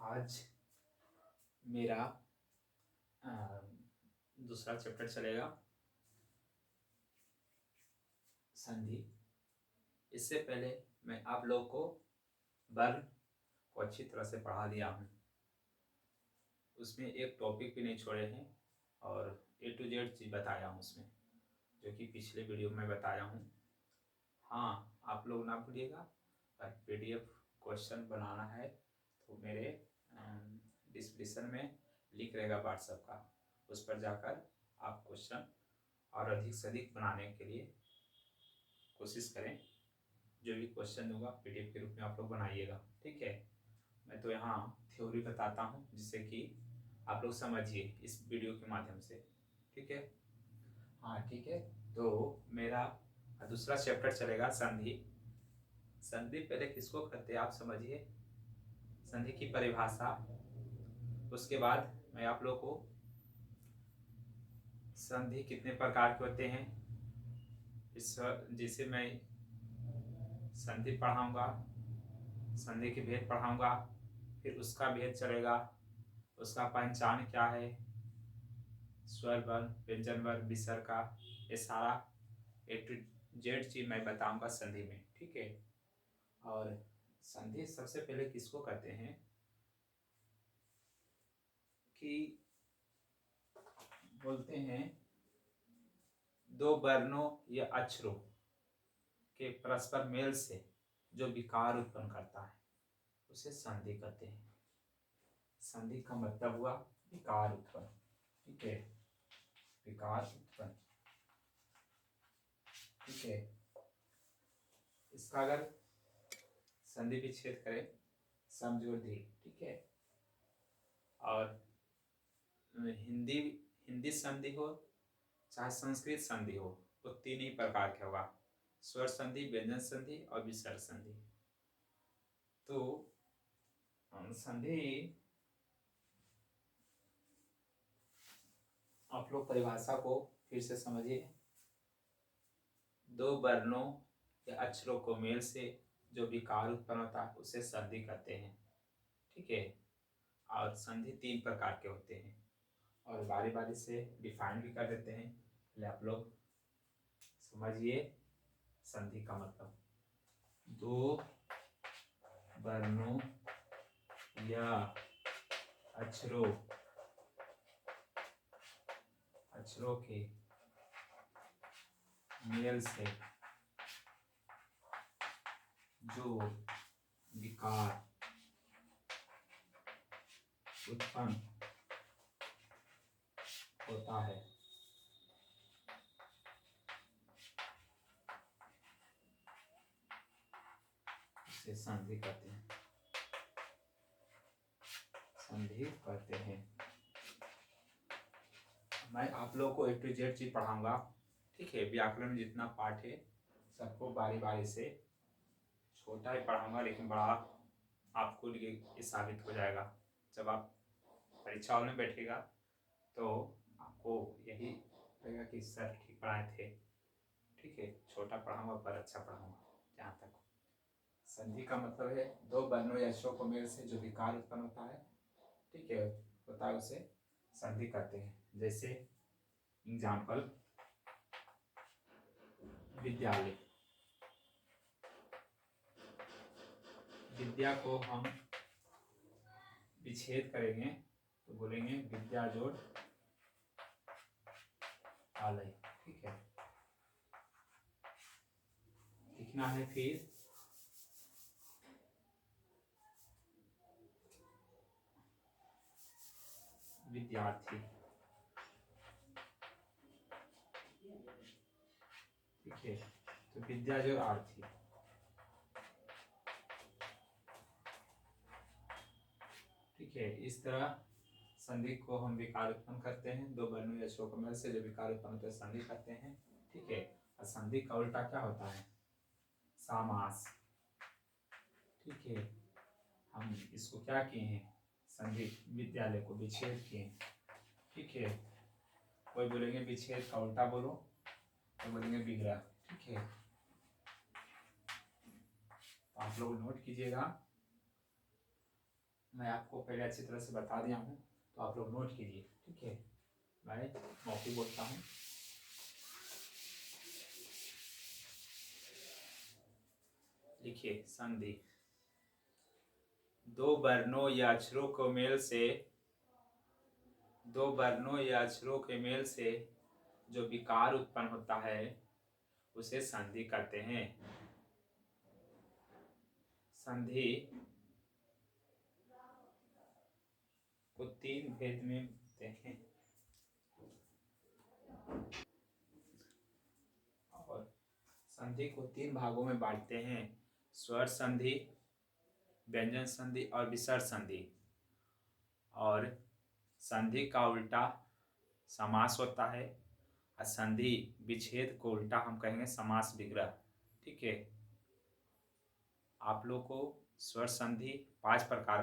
आज मेरा अ, दूसरा चैप्टर चलेगा संधि। इससे पहले मैं आप लोग को वर्ण को अच्छी तरह से पढ़ा दिया हूँ। उसमें एक टॉपिक भी नहीं छोड़े हैं और A to Z चीज़ बताया हूँ उसमें, जो कि पिछले वीडियो में बताया हूँ। हाँ, आप लोग ना भूलिएगा, पर PDF क्वेश्चन बनाना है तो मेरे डिस्क्रिप्शन में लिंक रहेगा व्हाट्सएप का, उस पर जाकर आप क्वेश्चन और अधिक से अधिक बनाने के लिए कोशिश करें। जो भी क्वेश्चन होगा PDF के रूप में आप लोग बनाइएगा, ठीक है। मैं तो यहाँ थ्योरी बताता हूँ जिससे कि आप लोग समझिए इस वीडियो के माध्यम से, ठीक है। हाँ ठीक है, तो मेरा दूसरा चैप्टर चलेगा संधि। संधि पहले किसको कहते हैं आप समझिए, संधि की परिभाषा। उसके बाद मैं आप लोग को संधि कितने प्रकार के होते हैं इस जिसे मैं संधि पढ़ाऊंगा, संधि के भेद पढ़ाऊंगा, फिर उसका भेद चलेगा, उसका पहचान क्या है, स्वर वर्ण, व्यंजन वर्ण, विसर्ग का, ये सारा A to Z चीज मैं बताऊंगा संधि में, ठीक है। और संधि सबसे पहले किसको कहते हैं कि बोलते हैं दो वर्णों या अक्षरों के परस्पर मेल से जो विकार उत्पन्न करता है उसे संधि कहते हैं। संधि का मतलब हुआ विकार उत्पन्न, ठीक है, विकार उत्पन्न, ठीक है। इसका अगर संधि विच्छेद करें समझोधी, ठीक है। और हिंदी हिंदी संधि हो चाहे संस्कृत संधि हो, वो तीन ही प्रकार के होगा, स्वर संधि, व्यंजन संधि और विसर्ग संधि। तो संधि आप लोग परिभाषा को फिर से समझिए। दो वर्णों या अक्षरों को मेल से जो विकार उत्पन्न होता है उसे संधि कहते हैं, ठीक है। और संधि तीन प्रकार के होते हैं और बारी बारी से डिफाइन भी कर देते हैं। पहले आप लोग समझिए संधि का मतलब, दो वर्णों या अक्षरों के मेल से जो विकार उत्पन्न होता है उसे संधि कहते हैं, संधि कहते हैं। मैं आप लोग को A to Z चीज पढ़ाऊंगा, ठीक है। व्याकरण में जितना पाठ है सबको बारी बारी से छोटा ही पढ़ाऊंगा, लेकिन बड़ा आपको लिए साबित हो जाएगा। जब आप परीक्षा में बैठेगा तो आपको यही लगेगा कि सर ठीक पढ़ाए थे, ठीक है। छोटा पढ़ाऊंगा पर अच्छा पढ़ाऊंगा। जहाँ तक संधि का मतलब है दो वर्णों या अक्षरों को मेल से जो विकार उत्पन्न होता है, ठीक है, होता है उसे संधि कहते हैं। जैसे एग्जाम्पल, विद्यालय, विद्या को हम विच्छेद करेंगे तो बोलेंगे विद्या जोड़ आलय, ठीक है। लिखना है फिर विद्यार्थी, ठीक है। तो विद्या जोड़ आर्थी, ठीक है। इस तरह संधि को हम विकार उत्पन्न करते हैं, दो वर्णों या अक्षरों को मेल से जो विकार उत्पन्न होते हैं संधि करते हैं, ठीक है। और संधि का उल्टा क्या होता है, समास, ठीक है। हम इसको क्या किए हैं, संधि विद्यालय को विच्छेद किए, ठीक है। कोई बोलेंगे विच्छेद का उल्टा बोलो तो बोलेंगे विग्रह, ठीक है। तो आप लोग नोट कीजिएगा, मैं आपको पहले अच्छी तरह से बता दिया हूँ, तो आप लोग नोट कीजिए, ठीक है। मैं मौखिक बोलता हूँ। लिखिए संधि। दो वर्णों या अक्षरों को मेल से दो वर्णों या अक्षरों के मेल से जो विकार उत्पन्न होता है उसे संधि कहते हैं। संधि को तीन भेद में देखें और संधि को तीन भागों में बांटते हैं: स्वर संधि, व्यंजन संधि और विसर्ग संधि। और संधि का उल्टा समास होता है, और संधि विच्छेद को उल्टा हम कहेंगे समास विग्रह, ठीक है। आप लोग को स्वर संधि 5 प्रकार